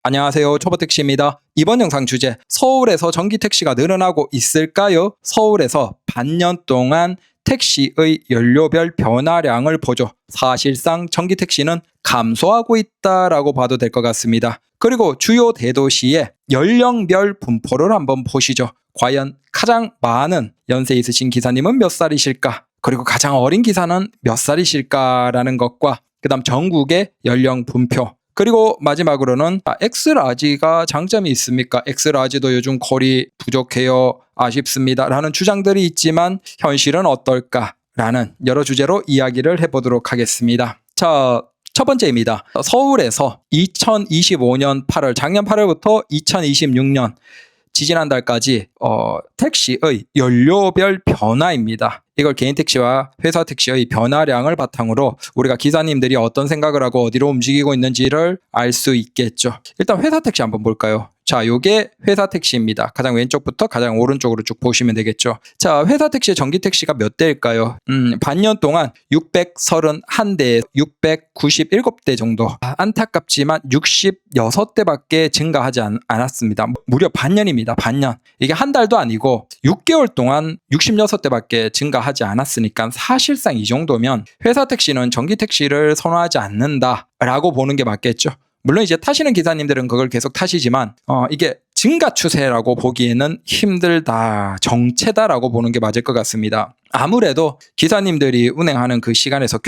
안녕하세요. 초보택시입니다. 이번 영상 주제, 서울에서 전기택시가 늘어나고 있을까요? 서울에서 반년 동안 택시의 연료별 변화량을 보죠. 사실상 전기택시는 감소하고 있다라고 봐도 될 것 같습니다. 그리고 주요 대도시의 연령별 분포를 한번 보시죠. 과연 가장 많은 연세 있으신 기사님은 몇 살이실까? 그리고 가장 어린 기사는 몇 살이실까라는 것과 그 다음 전국의 연령 분표, 그리고 마지막으로는 엑스라지가 장점이 있습니까? 엑스라지도 요즘 거리 부족해요, 아쉽습니다 라는 주장들이 있지만 현실은 어떨까? 라는 여러 주제로 이야기를 해보도록 하겠습니다. 자, 첫 번째입니다. 서울에서 2025년 8월, 작년 8월부터 2026년 지지난달까지 택시의 연료별 변화입니다. 이걸 개인 택시와 회사 택시의 변화량을 바탕으로 우리가 기사님들이 어떤 생각을 하고 어디로 움직이고 있는지를 알 수 있겠죠. 일단 회사 택시 한번 볼까요? 자, 요게 회사 택시입니다. 가장 왼쪽부터 가장 오른쪽으로 쭉 보시면 되겠죠. 자, 회사 택시의 전기 택시가 몇 대일까요? 반년 동안 631대, 697대 정도. 안타깝지만 66대밖에 증가하지 않았습니다. 무려 반년입니다. 반년. 이게 한 달도 아니고 6개월 동안 66대밖에 증가하지 않았으니까 사실상 이 정도면 회사 택시는 전기 택시를 선호하지 않는다라고 보는 게 맞겠죠. 물론 이제 타시는 기사님들은 그걸 계속 타시지만 이게 증가 추세라고 보기에는 힘들다, 정체다라고 보는 게 맞을 것 같습니다. 아무래도 기사님들이 운행하는 그 시간에서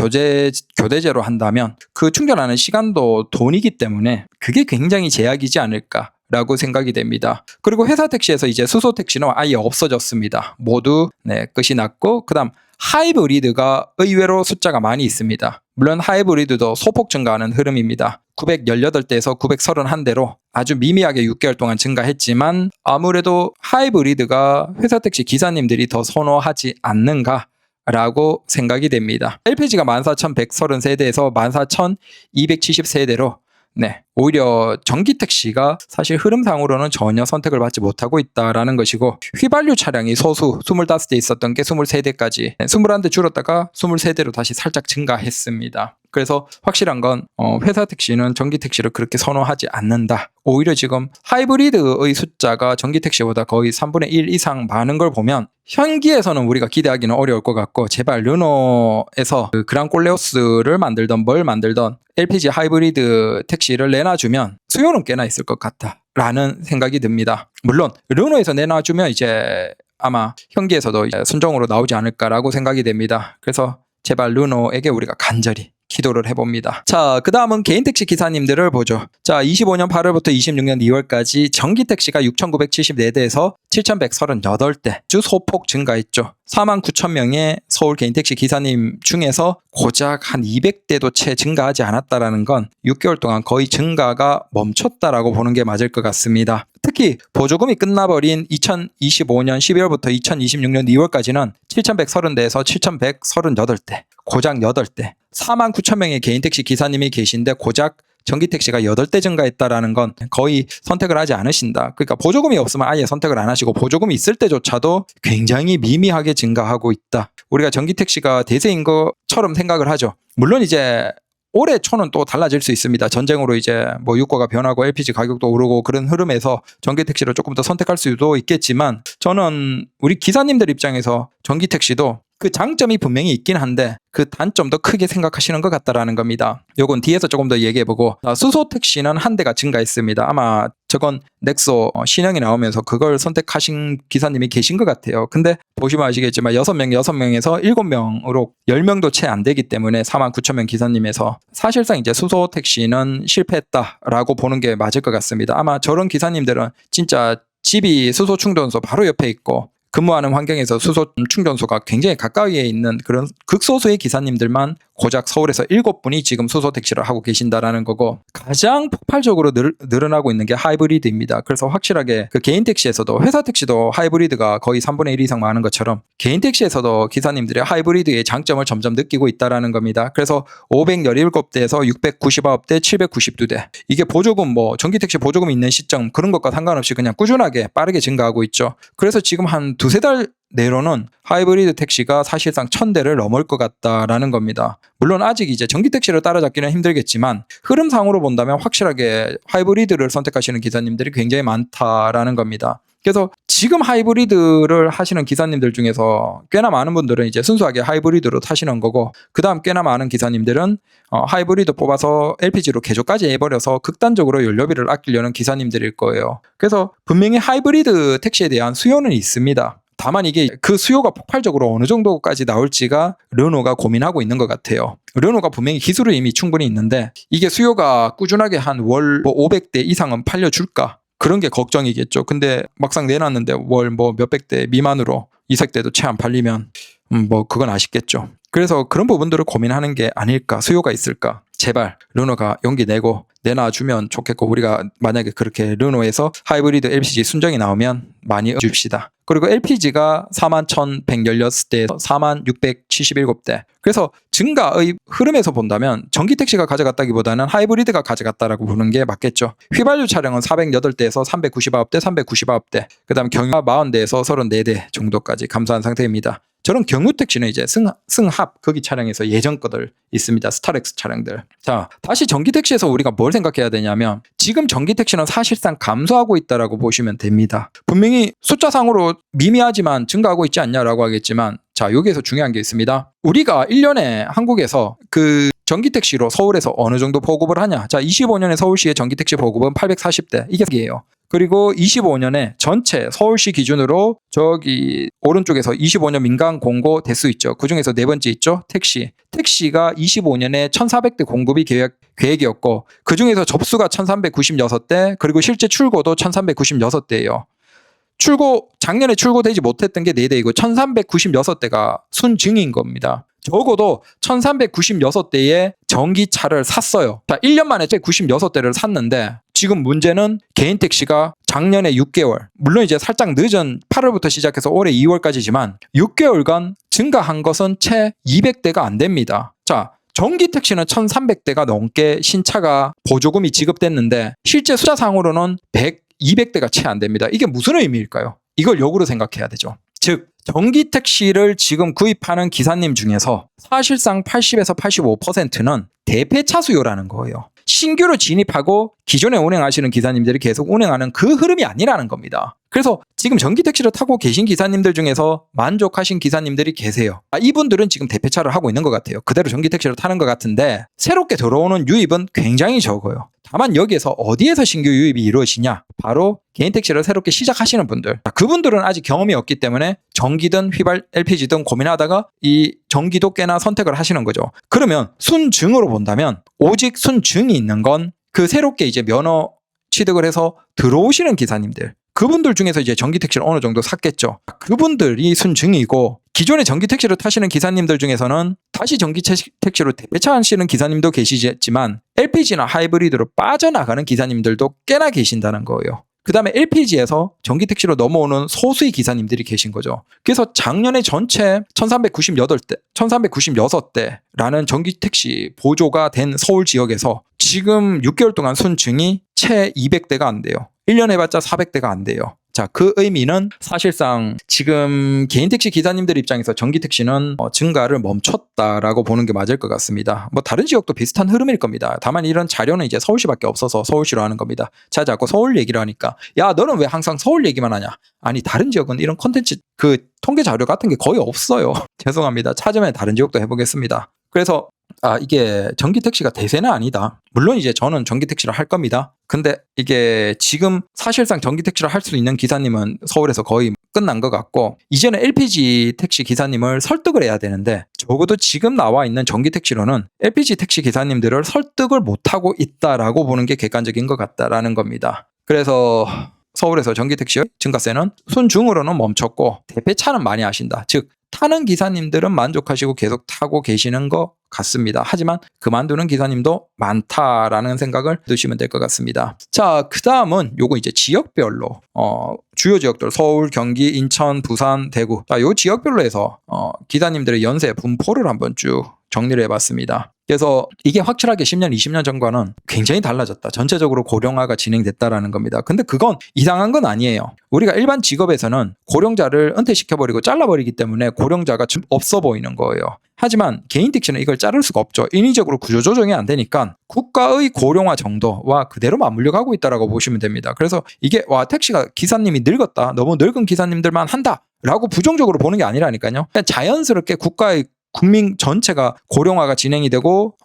교대제로 한다면 그 충전하는 시간도 돈이기 때문에 그게 굉장히 제약이지 않을까라고 생각이 됩니다. 그리고 회사 택시에서 이제 수소 택시는 아예 없어졌습니다. 모두 끝이 났고, 그다음 하이브리드가 의외로 숫자가 많이 있습니다. 물론 하이브리드도 소폭 증가하는 흐름입니다. 918대에서 931대로 아주 미미하게 6개월 동안 증가했지만 아무래도 하이브리드가 회사 택시 기사님들이 더 선호하지 않는가라고 생각이 됩니다. LPG가 14,133대에서 14,270세대로 오히려 전기택시가 사실 흐름상으로는 전혀 선택을 받지 못하고 있다라는 것이고, 휘발유 차량이 소수 25대 있었던 게 23대까지 21대 줄었다가 23대로 다시 살짝 증가했습니다. 그래서 확실한 건 회사 택시는 전기택시를 그렇게 선호하지 않는다. 오히려 지금 하이브리드의 숫자가 전기택시보다 거의 3분의 1 이상 많은 걸 보면 현기에서는 우리가 기대하기는 어려울 것 같고, 제발 르노에서 그 그랑콜레오스를 만들던 뭘 만들던 LPG 하이브리드 택시를 내놔주면 수요는 꽤나 있을 것 같다라는 생각이 듭니다. 물론 르노에서 내놔주면 이제 아마 현기에서도 순정으로 나오지 않을까라고 생각이 됩니다. 그래서 제발 르노에게 우리가 간절히 기도를 해봅니다. 자, 그 다음은 개인택시 기사님들을 보죠. 자, 25년 8월부터 26년 2월까지 전기택시가 6,974대에서 7,138대 주 소폭 증가했죠. 49,000명의 서울 개인택시 기사님 중에서 고작 한 200대도 채 증가하지 않았다라는 건 6개월 동안 거의 증가가 멈췄다라고 보는 게 맞을 것 같습니다. 특히 보조금이 끝나버린 2025년 12월부터 2026년 2월까지는 7,130대에서 7,138대, 고작 8대. 49,000명의 개인택시 기사님이 계신데 고작 전기택시가 8대 증가했다라는 건 거의 선택을 하지 않으신다. 그러니까 보조금이 없으면 아예 선택을 안 하시고, 보조금이 있을 때조차도 굉장히 미미하게 증가하고 있다. 우리가 전기택시가 대세인 것처럼 생각을 하죠. 물론 이제 올해 초는 또 달라질 수 있습니다. 전쟁으로 이제 뭐 유가가 변하고 LPG 가격도 오르고 그런 흐름에서 전기택시를 조금 더 선택할 수도 있겠지만, 저는 우리 기사님들 입장에서 전기택시도 그 장점이 분명히 있긴 한데 그 단점도 크게 생각하시는 것 같다라는 겁니다. 요건 뒤에서 조금 더 얘기해보고, 수소 택시는 한 대가 증가했습니다. 아마 저건 넥소 신형이 나오면서 그걸 선택하신 기사님이 계신 것 같아요. 근데 보시면 아시겠지만 6명에서 7명으로 10명도 채 안 되기 때문에 49,000명 기사님에서 사실상 이제 수소 택시는 실패했다라고 보는 게 맞을 것 같습니다. 아마 저런 기사님들은 진짜 집이 수소 충전소 바로 옆에 있고 근무하는 환경에서 수소 충전소가 굉장히 가까이에 있는 그런 극소수의 기사님들만 고작 서울에서 7분이 지금 수소 택시를 하고 계신다라는 거고, 가장 폭발적으로 늘어나고 있는 게 하이브리드입니다. 그래서 확실하게 그 개인 택시에서도, 회사 택시도 하이브리드가 거의 3분의 1 이상 많은 것처럼 개인 택시에서도 기사님들이 하이브리드의 장점을 점점 느끼고 있다라는 겁니다. 그래서 517대에서 699대, 792대. 이게 보조금 전기 택시 보조금 있는 시점 그런 것과 상관없이 그냥 꾸준하게 빠르게 증가하고 있죠. 그래서 지금 한 두세 달 내로는 하이브리드 택시가 사실상 1000대를 넘을 것 같다라는 겁니다. 물론 아직 이제 전기 택시를 따라잡기는 힘들겠지만 흐름상으로 본다면 확실하게 하이브리드를 선택하시는 기사님들이 굉장히 많다라는 겁니다. 그래서 지금 하이브리드를 하시는 기사님들 중에서 꽤나 많은 분들은 이제 순수하게 하이브리드로 타시는 거고, 그 다음 꽤나 많은 기사님들은 하이브리드 뽑아서 LPG로 개조까지 해버려서 극단적으로 연료비를 아끼려는 기사님들일 거예요. 그래서 분명히 하이브리드 택시에 대한 수요는 있습니다. 다만 이게 그 수요가 폭발적으로 어느 정도까지 나올지가 르노가 고민하고 있는 것 같아요. 르노가 분명히 기술은 이미 충분히 있는데 이게 수요가 꾸준하게 한 월 500대 이상은 팔려줄까? 그런 게 걱정이겠죠. 근데 막상 내놨는데 월 몇백 대 미만으로 이색대도 채 안 팔리면 그건 아쉽겠죠. 그래서 그런 부분들을 고민하는 게 아닐까. 수요가 있을까. 제발 르노가 용기 내고 내놔주면 좋겠고, 우리가 만약에 그렇게 르노에서 하이브리드 LPG 순정이 나오면 많이 줍시다. 그리고 LPG가 41,116대에서 46,677대. 그래서 증가의 흐름에서 본다면 전기 택시가 가져갔다기보다는 하이브리드가 가져갔다라고 보는 게 맞겠죠. 휘발유 차량은 408대에서 399대, 399대. 그다음 경유가 40대에서 34대 정도까지 감소한 상태입니다. 저런 경유 택시는 이제 승합 거기 차량에서 예전 거들 있습니다. 스타렉스 차량들. 자, 다시 전기 택시에서 우리가 뭘 생각해야 되냐면 지금 전기 택시는 사실상 감소하고 있다라고 보시면 됩니다. 분명히 숫자상으로 미미하지만 증가하고 있지 않냐라고 하겠지만, 자, 여기에서 중요한 게 있습니다. 우리가 1년에 한국에서 그 전기 택시로 서울에서 어느 정도 보급을 하냐. 자, 25년에 서울시의 전기 택시 보급은 840대. 이게 이에요. 그리고 25년에 전체 서울시 기준으로 저기 오른쪽에서 25년 민간 공고 대수 있죠. 그중에서 네 번째 있죠. 택시가 25년에 1400대 공급이 계획이었고, 그중에서 접수가 1396대, 그리고 실제 출고도 1396대예요. 작년에 출고되지 못했던 게 4대이고 1396대가 순증인 겁니다. 적어도 1396대의 전기차를 샀어요. 자, 1년 만에 96대를 샀는데 지금 문제는 개인 택시가 작년에 6개월, 물론 이제 살짝 늦은 8월부터 시작해서 올해 2월까지지만 6개월간 증가한 것은 채 200대가 안 됩니다. 자, 전기 택시는 1300대가 넘게 신차가 보조금이 지급됐는데 실제 숫자상으로는 200대가 채 안 됩니다. 이게 무슨 의미일까요? 이걸 역으로 생각해야 되죠. 즉, 전기 택시를 지금 구입하는 기사님 중에서 사실상 80에서 85%는 대폐차 수요라는 거예요. 신규로 진입하고 기존에 운행하시는 기사님들이 계속 운행하는 그 흐름이 아니라는 겁니다. 그래서 지금 전기 택시를 타고 계신 기사님들 중에서 만족하신 기사님들이 계세요. 이분들은 지금 대폐차를 하고 있는 것 같아요. 그대로 전기 택시를 타는 것 같은데 새롭게 들어오는 유입은 굉장히 적어요. 다만 여기에서 어디에서 신규 유입이 이루어지냐? 바로 개인 택시를 새롭게 시작하시는 분들. 그분들은 아직 경험이 없기 때문에 전기든 휘발 LPG든 고민하다가 이 전기도 꽤나 선택을 하시는 거죠. 그러면 순증으로 본다면 오직 순증이 있는 건 그 새롭게 이제 면허 취득을 해서 들어오시는 기사님들, 그분들 중에서 이제 전기 택시를 어느 정도 샀겠죠. 그분들이 순증이고, 기존에 전기 택시를 타시는 기사님들 중에서는 다시 전기 택시로 대폐차하시는 기사님도 계시지만 LPG나 하이브리드로 빠져나가는 기사님들도 꽤나 계신다는 거예요. 그 다음에 LPG에서 전기 택시로 넘어오는 소수의 기사님들이 계신 거죠. 그래서 작년에 전체 1396대라는 전기 택시 보조가 된 서울 지역에서 지금 6개월 동안 순증이 채 200대가 안 돼요. 1년 해봤자 400대가 안 돼요. 자, 그 의미는 사실상 지금 개인 택시 기사님들 입장에서 전기 택시는 증가를 멈췄다라고 보는 게 맞을 것 같습니다. 다른 지역도 비슷한 흐름일 겁니다. 다만 이런 자료는 이제 서울시밖에 없어서 서울시로 하는 겁니다. 자, 자꾸 서울 얘기를 하니까 야, 너는 왜 항상 서울 얘기만 하냐? 아니, 다른 지역은 이런 콘텐츠 통계 자료 같은 게 거의 없어요. 죄송합니다. 찾으면 다른 지역도 해보겠습니다. 그래서 이게 전기 택시가 대세는 아니다. 물론 이제 저는 전기 택시를 할 겁니다. 근데 이게 지금 사실상 전기 택시를 할 수 있는 기사님은 서울에서 거의 끝난 것 같고, 이제는 LPG 택시 기사님을 설득을 해야 되는데 적어도 지금 나와 있는 전기 택시로는 LPG 택시 기사님들을 설득을 못하고 있다라고 보는 게 객관적인 것 같다라는 겁니다. 그래서 서울에서 전기 택시의 증가세는 순증으로는 멈췄고 대폐차는 많이 하신다. 즉, 타는 기사님들은 만족하시고 계속 타고 계시는 것 같습니다. 하지만 그만두는 기사님도 많다라는 생각을 드시면 될 것 같습니다. 자, 그 다음은 요거 이제 지역별로 주요 지역들 서울, 경기, 인천, 부산, 대구, 요 지역별로 해서 기사님들의 연세 분포를 한번 쭉 정리를 해봤습니다. 그래서 이게 확실하게 10년, 20년 전과는 굉장히 달라졌다. 전체적으로 고령화가 진행됐다라는 겁니다. 근데 그건 이상한 건 아니에요. 우리가 일반 직업에서는 고령자를 은퇴시켜버리고 잘라버리기 때문에 고령자가 좀 없어 보이는 거예요. 하지만 개인 택시는 이걸 자를 수가 없죠. 인위적으로 구조조정이 안 되니까 국가의 고령화 정도와 그대로 맞물려 가고 있다라고 보시면 됩니다. 그래서 이게 와 택시가 기사님이 늙었다. 너무 늙은 기사님들만 한다. 라고 부정적으로 보는 게 아니라니까요. 그냥 자연스럽게 국가의 국민 전체가 고령화가 진행이 되고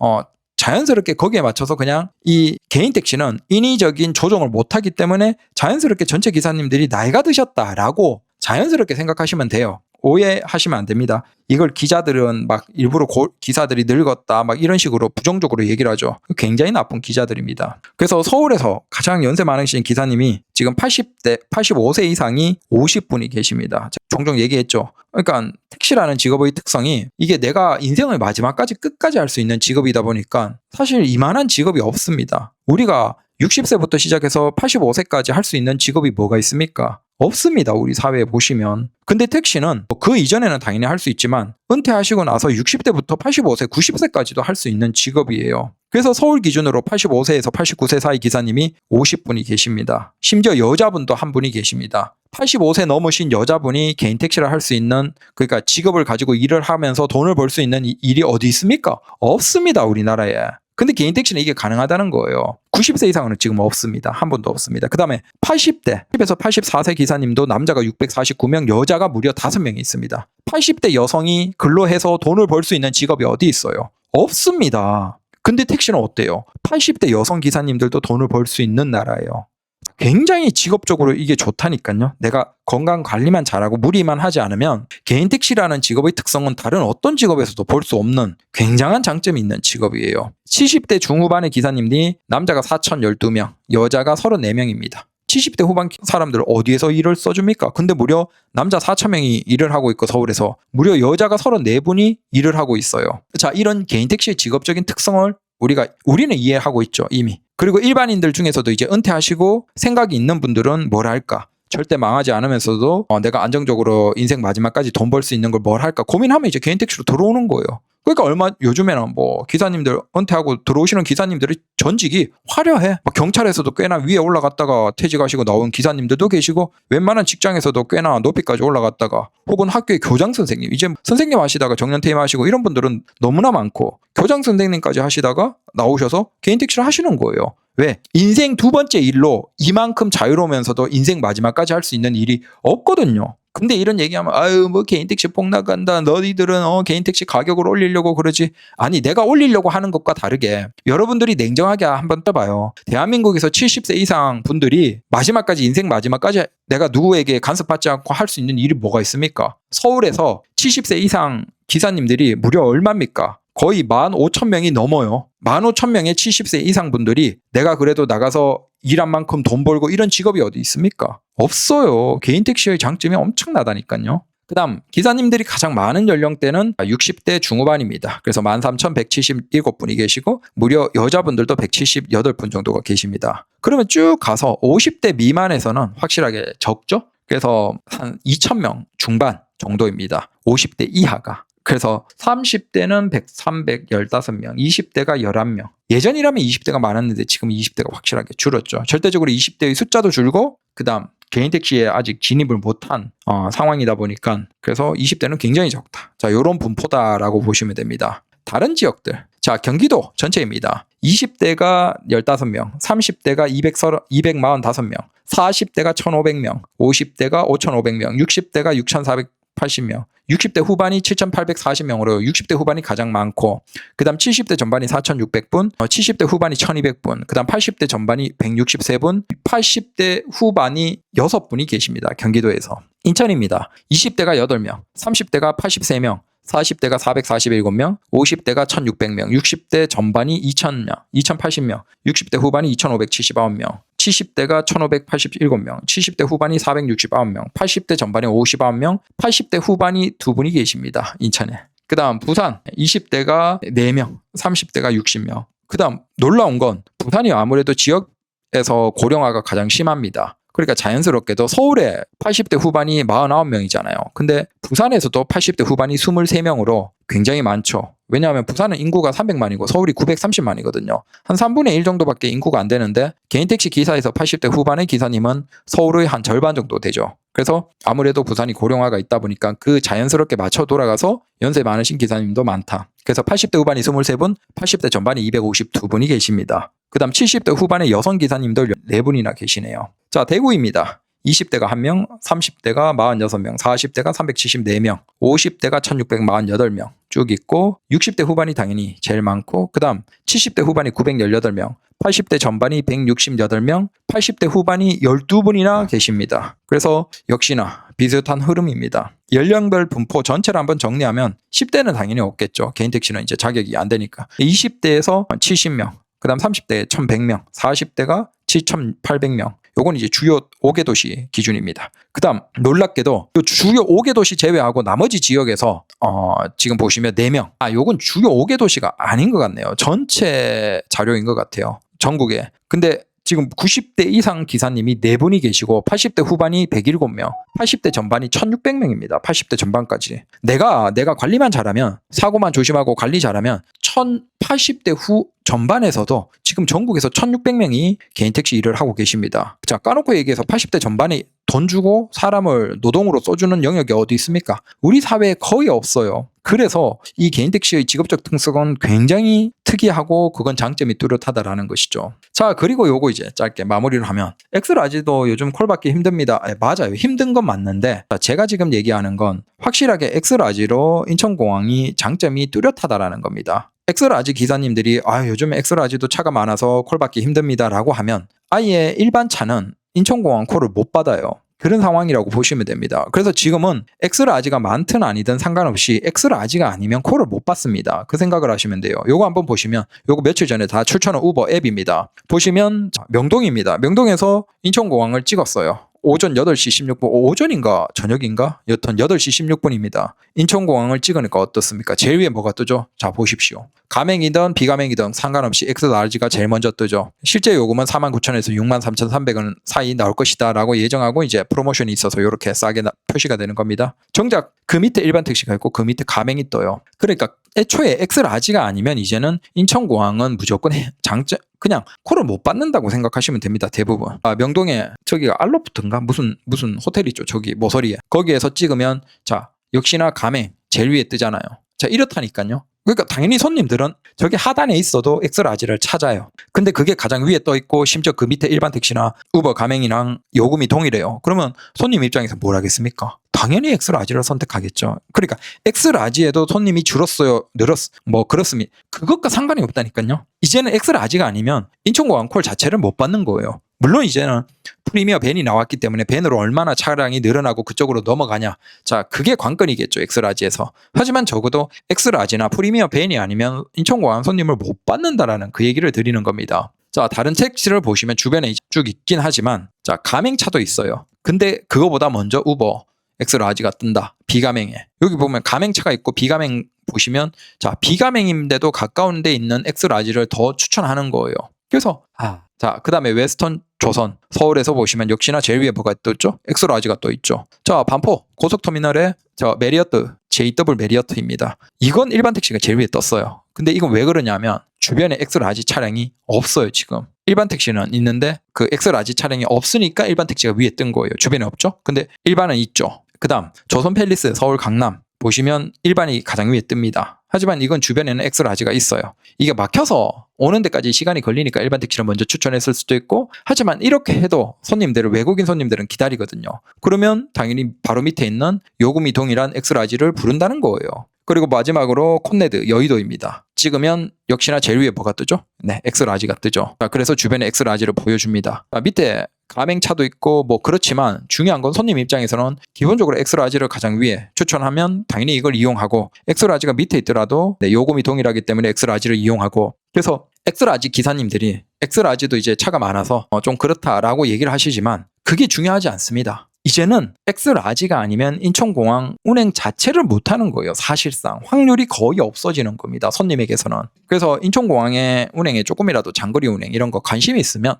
자연스럽게 거기에 맞춰서 그냥 이 개인 택시는 인위적인 조정을 못하기 때문에 자연스럽게 전체 기사님들이 나이가 드셨다라고 자연스럽게 생각하시면 돼요. 오해하시면 안 됩니다. 이걸 기자들은 막 일부러 기사들이 늙었다 막 이런 식으로 부정적으로 얘기를 하죠. 굉장히 나쁜 기자들입니다. 그래서 서울에서 가장 연세 많으신 기사님이 지금 85세 이상이 50분이 계십니다. 종종 얘기했죠. 그러니까 택시라는 직업의 특성이 이게 내가 인생의 마지막까지 끝까지 할 수 있는 직업이다 보니까 사실 이만한 직업이 없습니다. 우리가 60세부터 시작해서 85세까지 할 수 있는 직업이 뭐가 있습니까? 없습니다. 우리 사회에 보시면. 근데 택시는 그 이전에는 당연히 할 수 있지만 은퇴하시고 나서 60대부터 85세, 90세까지도 할 수 있는 직업이에요. 그래서 서울 기준으로 85세에서 89세 사이 기사님이 50분이 계십니다. 심지어 여자분도 한 분이 계십니다. 85세 넘으신 여자분이 개인 택시를 할 수 있는 그러니까 직업을 가지고 일을 하면서 돈을 벌 수 있는 일이 어디 있습니까? 없습니다. 우리나라에. 근데 개인 택시는 이게 가능하다는 거예요. 90세 이상은 지금 없습니다. 한 번도 없습니다. 그 다음에 80대, 10에서 84세 기사님도 남자가 649명, 여자가 무려 5명이 있습니다. 80대 여성이 근로해서 돈을 벌 수 있는 직업이 어디 있어요? 없습니다. 근데 택시는 어때요? 80대 여성 기사님들도 돈을 벌 수 있는 나라예요. 굉장히 직업적으로 이게 좋다니까요. 내가 건강 관리만 잘하고 무리만 하지 않으면 개인 택시라는 직업의 특성은 다른 어떤 직업에서도 볼 수 없는 굉장한 장점이 있는 직업이에요. 70대 중후반의 기사님이 남자가 4,012명, 여자가 34명입니다. 70대 후반 사람들 어디에서 일을 써줍니까? 근데 무려 남자 4,000명이 일을 하고 있고 서울에서 무려 여자가 34분이 일을 하고 있어요. 자, 이런 개인 택시의 직업적인 특성을 우리는 이해하고 있죠, 이미. 그리고 일반인들 중에서도 이제 은퇴하시고 생각이 있는 분들은 뭘 할까? 절대 망하지 않으면서도 내가 안정적으로 인생 마지막까지 돈 벌 수 있는 걸 뭘 할까? 고민하면 이제 개인 택시로 들어오는 거예요. 그러니까 요즘에는 뭐 기사님들 은퇴하고 들어오시는 기사님들이 전직이 화려해. 경찰에서도 꽤나 위에 올라갔다가 퇴직하시고 나온 기사님들도 계시고 웬만한 직장에서도 꽤나 높이까지 올라갔다가 혹은 학교의 교장 선생님 이제 선생님 하시다가 정년퇴임 하시고 이런 분들은 너무나 많고 교장 선생님까지 하시다가 나오셔서 개인 택시를 하시는 거예요. 왜? 인생 두 번째 일로 이만큼 자유로우면서도 인생 마지막까지 할 수 있는 일이 없거든요. 근데 이런 얘기하면 아유 뭐 개인 택시 폭락한다. 너희들은 개인 택시 가격을 올리려고 그러지. 아니 내가 올리려고 하는 것과 다르게 여러분들이 냉정하게 한번 떠봐요. 대한민국에서 70세 이상 분들이 마지막까지 인생 마지막까지 내가 누구에게 간섭받지 않고 할 수 있는 일이 뭐가 있습니까? 서울에서 70세 이상 기사님들이 무려 얼마입니까? 거의 15,000명이 넘어요. 15,000명의 70세 이상 분들이 내가 그래도 나가서 일한 만큼 돈 벌고 이런 직업이 어디 있습니까? 없어요. 개인 택시의 장점이 엄청나다니까요. 그 다음 기사님들이 가장 많은 연령대는 60대 중후반입니다. 그래서 13,177분이 계시고 무려 여자분들도 178분 정도가 계십니다. 그러면 쭉 가서 50대 미만에서는 확실하게 적죠? 그래서 한 2,000명 중반 정도입니다. 50대 이하가. 그래서 30대는 315명, 20대가 11명. 예전이라면 20대가 많았는데 지금 20대가 확실하게 줄었죠. 절대적으로 20대의 숫자도 줄고 그다음 개인 택시에 아직 진입을 못한 상황이다 보니까 그래서 20대는 굉장히 적다. 자, 요런 분포다라고 보시면 됩니다. 다른 지역들. 자, 경기도 전체입니다. 20대가 15명, 30대가 245명, 40대가 1,500명, 50대가 5,500명, 60대가 6,480명, 60대 후반이 7,840명으로 60대 후반이 가장 많고 그 다음 70대 전반이 4,600분, 70대 후반이 1,200분, 그 다음 80대 전반이 163분, 80대 후반이 6분이 계십니다. 경기도에서. 인천입니다. 20대가 8명, 30대가 83명, 40대가 447명, 50대가 1,600명, 60대 전반이 2,000명, 2,080명, 60대 후반이 2,579명, 70대가 1,587명, 70대 후반이 469명, 80대 전반이 59명, 80대 후반이 2분이 계십니다. 인천에. 그 다음 부산 20대가 4명, 30대가 60명. 그 다음 놀라운 건 부산이 아무래도 지역에서 고령화가 가장 심합니다. 그러니까 자연스럽게도 서울에 80대 후반이 49명이잖아요. 근데 부산에서도 80대 후반이 23명으로 굉장히 많죠. 왜냐하면 부산은 인구가 300만이고 서울이 930만이거든요. 한 3분의 1 정도밖에 인구가 안 되는데 개인 택시 기사에서 80대 후반의 기사님은 서울의 한 절반 정도 되죠. 그래서 아무래도 부산이 고령화가 있다 보니까 그 자연스럽게 맞춰 돌아가서 연세 많으신 기사님도 많다. 그래서 80대 후반이 23분, 80대 전반이 252분이 계십니다. 그 다음 70대 후반의 여성 기사님들 4분이나 계시네요. 자, 대구입니다. 20대가 1명, 30대가 46명, 40대가 374명, 50대가 1648명 쭉 있고 60대 후반이 당연히 제일 많고 그 다음 70대 후반이 918명, 80대 전반이 168명, 80대 후반이 12분이나 계십니다. 그래서 역시나 비슷한 흐름입니다. 연령별 분포 전체를 한번 정리하면 10대는 당연히 없겠죠. 개인 택시는 이제 자격이 안 되니까. 20대에서 70명, 그 다음 30대 1100명, 40대가 7800명. 요건 이제 주요 5개 도시 기준입니다. 그 다음 놀랍게도 주요 5개 도시 제외하고 나머지 지역에서 지금 보시면 4명. 요건 주요 5개 도시가 아닌 것 같네요. 전체 자료인 것 같아요. 전국에. 근데 지금 90대 이상 기사님이 4분이 계시고 80대 후반이 107명, 80대 전반이 1600명입니다. 80대 전반까지. 내가 관리만 잘하면, 사고만 조심하고 관리 잘하면 1080대 후 전반에서도 지금 전국에서 1600명이 개인 택시 일을 하고 계십니다. 자, 까놓고 얘기해서 80대 전반에 돈 주고 사람을 노동으로 써주는 영역이 어디 있습니까? 우리 사회에 거의 없어요. 그래서 이 개인 택시의 직업적 특성은 굉장히 특이하고 그건 장점이 뚜렷하다라는 것이죠. 자, 그리고 요거 이제 짧게 마무리를 하면 엑스라지도 요즘 콜 받기 힘듭니다. 맞아요. 힘든 건 맞는데 제가 지금 얘기하는 건 확실하게 엑스라지로 인천공항이 장점이 뚜렷하다라는 겁니다. 엑스라지 기사님들이 요즘 엑스라지도 차가 많아서 콜 받기 힘듭니다 라고 하면 아예 일반 차는 인천공항 콜을 못 받아요. 그런 상황이라고 보시면 됩니다. 그래서 지금은 엑스라지가 많든 아니든 상관없이 엑스라지가 아니면 콜을 못 받습니다. 그 생각을 하시면 돼요. 요거 한번 보시면 요거 며칠 전에 다 출처는 우버 앱입니다. 보시면 명동입니다. 명동에서 인천공항을 찍었어요. 오전 8시 16분, 오전인가 저녁인가? 여튼 8시 16분입니다. 인천공항을 찍으니까 어떻습니까? 제일 위에 뭐가 뜨죠? 자, 보십시오. 가맹이든 비가맹이든 상관없이 엑스라지가 제일 먼저 뜨죠. 실제 요금은 49,000원에서 63,300원 사이 나올 것이다 라고 예정하고 이제 프로모션이 있어서 이렇게 싸게 표시가 되는 겁니다. 정작 그 밑에 일반 택시가 있고 그 밑에 가맹이 떠요. 그러니까 애초에 엑스라지가 아니면 이제는 인천공항은 무조건 그냥 콜을 못 받는다고 생각하시면 됩니다. 대부분. 명동에 저기가 알로프트인가 무슨 호텔 있죠. 저기 모서리에. 거기에서 찍으면 자, 역시나 가맹 제일 위에 뜨잖아요. 자, 이렇다니까요. 그러니까 당연히 손님들은 저기 하단에 있어도 엑스라지를 찾아요. 근데 그게 가장 위에 떠 있고 심지어 그 밑에 일반 택시나 우버 가맹이랑 요금이 동일해요. 그러면 손님 입장에서 뭘 하겠습니까? 당연히 엑스라지를 선택하겠죠. 그러니까 엑스라지에도 손님이 줄었어요, 뭐 그렇습니다. 그것과 상관이 없다니까요. 이제는 엑스라지가 아니면 인천공항 콜 자체를 못 받는 거예요. 물론 이제는 프리미어 밴이 나왔기 때문에 밴으로 얼마나 차량이 늘어나고 그쪽으로 넘어가냐. 자, 그게 관건이겠죠. 엑스라지에서. 하지만 적어도 엑스라지나 프리미어 밴이 아니면 인천공항 손님을 못 받는다라는 그 얘기를 드리는 겁니다. 자, 다른 택시를 보시면 주변에 쭉 있긴 하지만 자, 가맹차도 있어요. 근데 그거보다 먼저 우버 엑스라지가 뜬다. 비가맹에. 여기 보면 가맹차가 있고 비가맹 보시면 자, 비가맹인데도 가까운 데 있는 엑스라지를 더 추천하는 거예요. 그래서 자, 그 다음에 웨스턴 조선 서울에서 보시면 역시나 제일 위에 뭐가 떴죠? 엑스라지가 또 있죠. 자, 반포 고속터미널에 메리어트 JW 메리어트입니다. 이건 일반 택시가 제일 위에 떴어요. 근데 이건 왜 그러냐면 주변에 엑스라지 차량이 없어요. 지금 일반 택시는 있는데 그 엑스라지 차량이 없으니까 일반 택시가 위에 뜬 거예요. 주변에 없죠? 근데 일반은 있죠. 그 다음 조선 팰리스 서울 강남 보시면 일반이 가장 위에 뜹니다. 하지만 이건 주변에는 엑스라지가 있어요. 이게 막혀서 오는 데까지 시간이 걸리니까 일반 택시를 먼저 추천했을 수도 있고 하지만 이렇게 해도 외국인 손님들은 기다리거든요. 그러면 당연히 바로 밑에 있는 요금이 동일한 엑스라지를 부른다는 거예요. 그리고 마지막으로 콘네드 여의도입니다. 찍으면 역시나 제일 위에 뭐가 뜨죠? 네, 엑스라지가 뜨죠. 자, 그래서 주변에 엑스라지를 보여줍니다. 자, 밑에 가맹차도 있고 뭐 그렇지만 중요한 건 손님 입장에서는 기본적으로 엑스라지를 가장 위에 추천하면 당연히 이걸 이용하고 엑스라지가 밑에 있더라도 요금이 동일하기 때문에 엑스라지를 이용하고 그래서 엑스라지 기사님들이 엑스라지도 이제 차가 많아서 좀 그렇다라고 얘기를 하시지만 그게 중요하지 않습니다. 이제는 엑스라지가 아니면 인천공항 운행 자체를 못하는 거예요. 사실상 확률이 거의 없어지는 겁니다. 손님에게서는. 그래서 인천공항의 운행에 조금이라도 장거리 운행 이런 거 관심이 있으면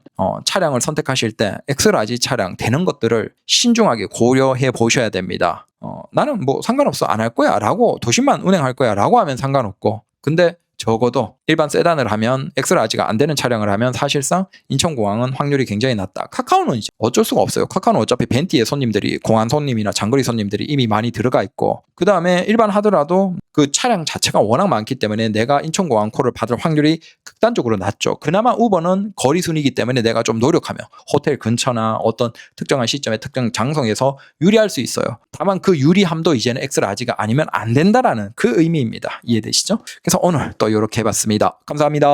차량을 선택하실 때 엑스라지 차량 되는 것들을 신중하게 고려해 보셔야 됩니다. 나는 뭐 상관없어 안 할 거야 라고 도심만 운행할 거야 라고 하면 상관없고 근데 적어도 일반 세단을 하면 엑스라지가 안 되는 차량을 하면 사실상 인천공항은 확률이 굉장히 낮다. 카카오는 이제 어쩔 수가 없어요. 카카오는 어차피 벤티의 손님들이 공항 손님이나 장거리 손님들이 이미 많이 들어가 있고 그 다음에 일반 하더라도 그 차량 자체가 워낙 많기 때문에 내가 인천공항 콜을 받을 확률이 극단적으로 낮죠. 그나마 우버는 거리 순이기 때문에 내가 좀 노력하면 호텔 근처나 어떤 특정한 시점에 특정 장소에서 유리할 수 있어요. 다만 그 유리함도 이제는 엑스라지가 아니면 안 된다라는 그 의미입니다. 이해되시죠? 그래서 오늘 또 이렇게 해봤습니다. 감사합니다.